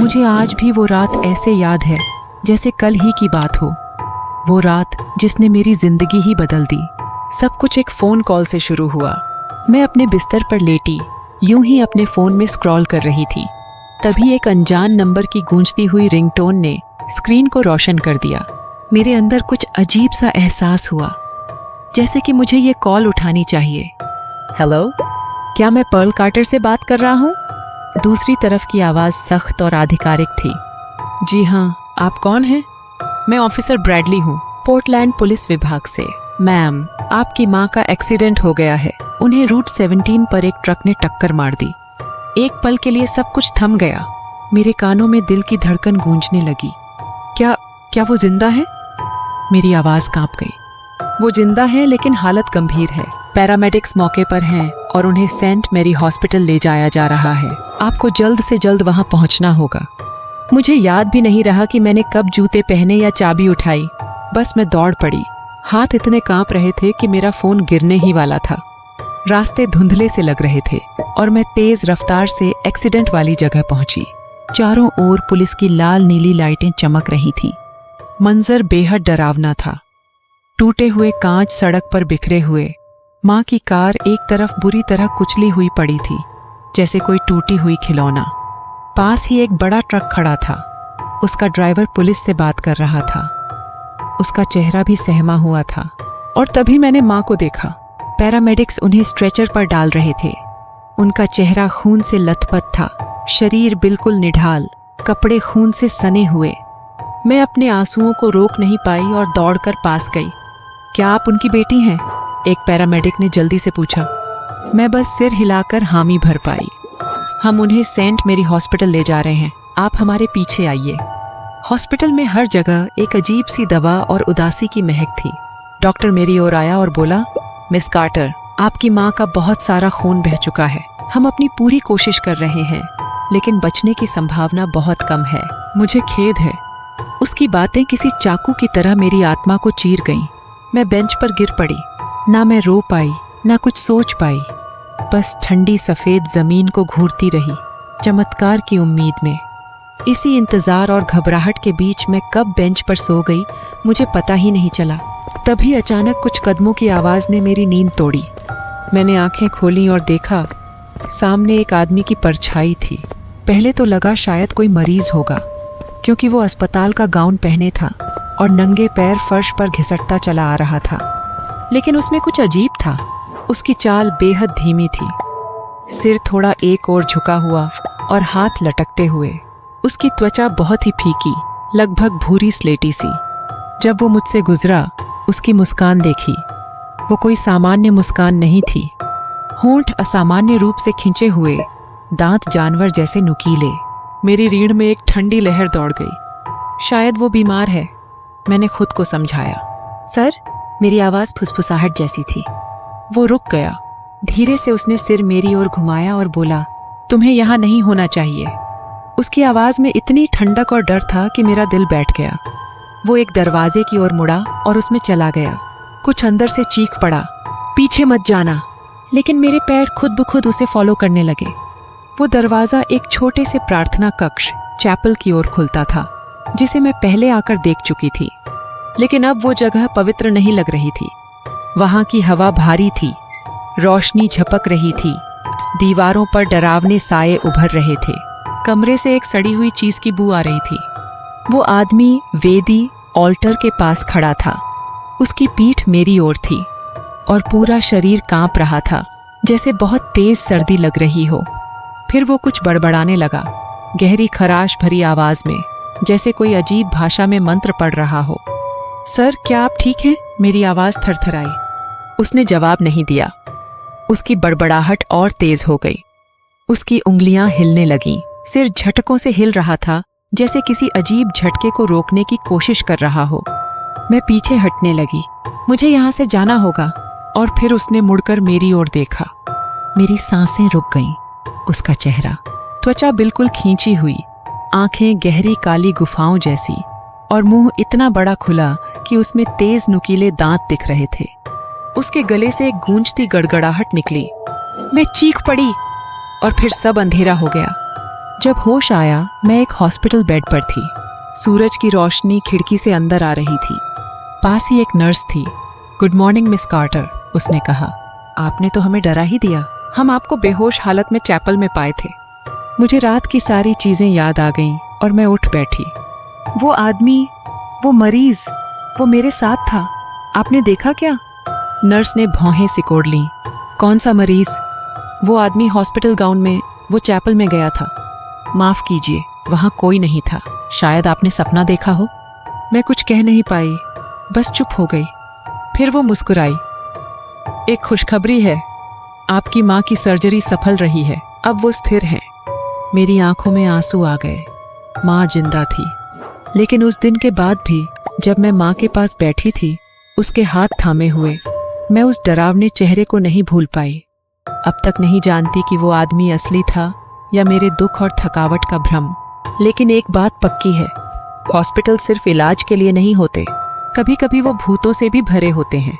मुझे आज भी वो रात ऐसे याद है जैसे कल ही की बात हो। वो रात जिसने मेरी जिंदगी ही बदल दी। सब कुछ एक फ़ोन कॉल से शुरू हुआ। मैं अपने बिस्तर पर लेटी यूं ही अपने फ़ोन में स्क्रॉल कर रही थी। तभी एक अनजान नंबर की गूंजती हुई रिंगटोन ने स्क्रीन को रोशन कर दिया। मेरे अंदर कुछ अजीब सा एहसास हुआ, जैसे कि मुझे ये कॉल उठानी चाहिए। हेलो, क्या मैं पर्ल कार्टर से बात कर रहा हूँ? दूसरी तरफ की आवाज़ सख्त और आधिकारिक थी। जी हाँ, आप कौन हैं? मैं ऑफिसर ब्रैडली हूँ, पोर्टलैंड पुलिस विभाग से। मैम, आपकी माँ का एक्सीडेंट हो गया है। उन्हें रूट 17 पर एक ट्रक ने टक्कर मार दी। एक पल के लिए सब कुछ थम गया। मेरे कानों में दिल की धड़कन गूंजने लगी। क्या वो जिंदा है? मेरी आवाज़ कांप गई। वो जिंदा है, लेकिन हालत गंभीर है। पैरामेडिक्स मौके पर हैं और उन्हें सेंट मैरी हॉस्पिटल ले जाया जा रहा है। आपको जल्द से जल्द वहां पहुंचना होगा। मुझे याद भी नहीं रहा कि मैंने कब जूते पहने या चाबी उठाई। बस मैं दौड़ पड़ी। हाथ इतने कांप रहे थे कि मेरा फोन गिरने ही वाला था। रास्ते धुंधले से लग रहे थे और मैं तेज रफ्तार से एक्सीडेंट वाली जगह पहुंची। चारों ओर पुलिस की लाल नीली लाइटें चमक रही थीं। मंजर बेहद डरावना था। टूटे हुए कांच सड़क पर बिखरे हुए। माँ की कार एक तरफ बुरी तरह कुचली हुई पड़ी थी, जैसे कोई टूटी हुई खिलौना। पास ही एक बड़ा ट्रक खड़ा था। उसका ड्राइवर पुलिस से बात कर रहा था। उसका चेहरा भी सहमा हुआ था। और तभी मैंने माँ को देखा। पैरामेडिक्स उन्हें स्ट्रेचर पर डाल रहे थे। उनका चेहरा खून से लथपथ था, शरीर बिल्कुल निढाल, कपड़े खून से सने हुए। मैं अपने आंसुओं को रोक नहीं पाई और दौड़कर पास गई। क्या आप उनकी बेटी हैं? एक पैरामेडिक ने जल्दी से पूछा। मैं बस सिर हिलाकर हामी भर पाई। हम उन्हें सेंट मैरी हॉस्पिटल ले जा रहे हैं, आप हमारे पीछे आइए। हॉस्पिटल में हर जगह एक अजीब सी दवा और उदासी की महक थी। डॉक्टर मेरी ओर आया और बोला, मिस कार्टर, आपकी माँ का बहुत सारा खून बह चुका है। हम अपनी पूरी कोशिश कर रहे हैं, लेकिन बचने की संभावना बहुत कम है। मुझे खेद है। उसकी बातें किसी चाकू की तरह मेरी आत्मा को चीर गईं। मैं बेंच पर गिर पड़ी। ना मैं रो पाई, ना कुछ सोच पाई। बस ठंडी सफ़ेद ज़मीन को घूरती रही, चमत्कार की उम्मीद में। इसी इंतज़ार और घबराहट के बीच मैं कब बेंच पर सो गई, मुझे पता ही नहीं चला। तभी अचानक कुछ कदमों की आवाज़ ने मेरी नींद तोड़ी। मैंने आंखें खोलीं और देखा, सामने एक आदमी की परछाई थी। पहले तो लगा शायद कोई मरीज़ होगा, क्योंकि वो अस्पताल का गाउन पहने था और नंगे पैर फर्श पर घिसटता चला आ रहा था। लेकिन उसमें कुछ अजीब था। उसकी चाल बेहद धीमी थी, सिर थोड़ा एक ओर झुका हुआ और हाथ लटकते हुए। उसकी त्वचा बहुत ही फीकी, लगभग भूरी स्लेटी सी। जब वो मुझसे गुजरा, उसकी मुस्कान देखी। वो कोई सामान्य मुस्कान नहीं थी। होंठ असामान्य रूप से खिंचे हुए, दांत जानवर जैसे नुकीले। मेरी रीढ़ में एक ठंडी लहर दौड़ गई। शायद वो बीमार है, मैंने खुद को समझाया। सर, मेरी आवाज़ फुसफुसाहट जैसी थी। वो रुक गया। धीरे से उसने सिर मेरी ओर घुमाया और बोला, तुम्हें यहाँ नहीं होना चाहिए। उसकी आवाज़ में इतनी ठंडक और डर था कि मेरा दिल बैठ गया। वो एक दरवाजे की ओर मुड़ा और उसमें चला गया। कुछ अंदर से चीख पड़ा, पीछे मत जाना। लेकिन मेरे पैर खुद ब खुद उसे फॉलो करने लगे। वो दरवाज़ा एक छोटे से प्रार्थना कक्ष, चैपल की ओर खुलता था, जिसे मैं पहले आकर देख चुकी थी। लेकिन अब वो जगह पवित्र नहीं लग रही थी। वहाँ की हवा भारी थी, रोशनी झपक रही थी, दीवारों पर डरावने साये उभर रहे थे। कमरे से एक सड़ी हुई चीज़ की बू आ रही थी। वो आदमी वेदी ऑल्टर के पास खड़ा था। उसकी पीठ मेरी ओर थी और पूरा शरीर कांप रहा था, जैसे बहुत तेज सर्दी लग रही हो। फिर वो कुछ बड़बड़ाने लगा, गहरी खराश भरी आवाज़ में, जैसे कोई अजीब भाषा में मंत्र पढ़ रहा हो। सर, क्या आप ठीक हैं? मेरी आवाज़ थरथराई। उसने जवाब नहीं दिया। उसकी बड़बड़ाहट और तेज हो गई। उसकी उंगलियां हिलने लगीं। सिर झटकों से हिल रहा था, जैसे किसी अजीब झटके को रोकने की कोशिश कर रहा हो। मैं पीछे हटने लगी। मुझे यहाँ से जाना होगा। और फिर उसने मुड़कर मेरी ओर देखा। मेरी सांसें रुक गईं। उसका चेहरा, त्वचा बिल्कुल खींची हुई, आंखें गहरी काली गुफाओं जैसी, और मुंह इतना बड़ा खुला कि उसमें तेज नुकीले दांत दिख रहे थे। उसके गले से एक गूंजती गड़गड़ाहट निकली। मैं चीख पड़ी और फिर सब अंधेरा हो गया। जब होश आया मैं एक हॉस्पिटल बेड पर थी। सूरज की रोशनी खिड़की से अंदर आ रही थी। पास ही एक नर्स थी। गुड मॉर्निंग मिस कार्टर, उसने कहा। आपने तो हमें डरा ही दिया। हम आपको बेहोश हालत में चैपल में पाए थे। मुझे रात की सारी चीजें याद आ गईं और मैं उठ बैठी। वो आदमी, वो मरीज, वो मेरे साथ था। आपने देखा क्या? नर्स ने भौहें सिकोड़ लीं। कौन सा मरीज? वो आदमी हॉस्पिटल गाउन में, वो चैपल में गया था। माफ कीजिए, वहां कोई नहीं था। शायद आपने सपना देखा हो। मैं कुछ कह नहीं पाई, बस चुप हो गई। फिर वो मुस्कुराई। एक खुशखबरी है, आपकी माँ की सर्जरी सफल रही है। अब वो स्थिर हैं। मेरी आंखों में आंसू आ गए। माँ जिंदा थी। लेकिन उस दिन के बाद भी जब मैं माँ के पास बैठी थी, उसके हाथ थामे हुए, मैं उस डरावने चेहरे को नहीं भूल पाई। अब तक नहीं जानती कि वो आदमी असली था या मेरे दुख और थकावट का भ्रम। लेकिन एक बात पक्की है, हॉस्पिटल सिर्फ इलाज के लिए नहीं होते, कभी कभी वो भूतों से भी भरे होते हैं।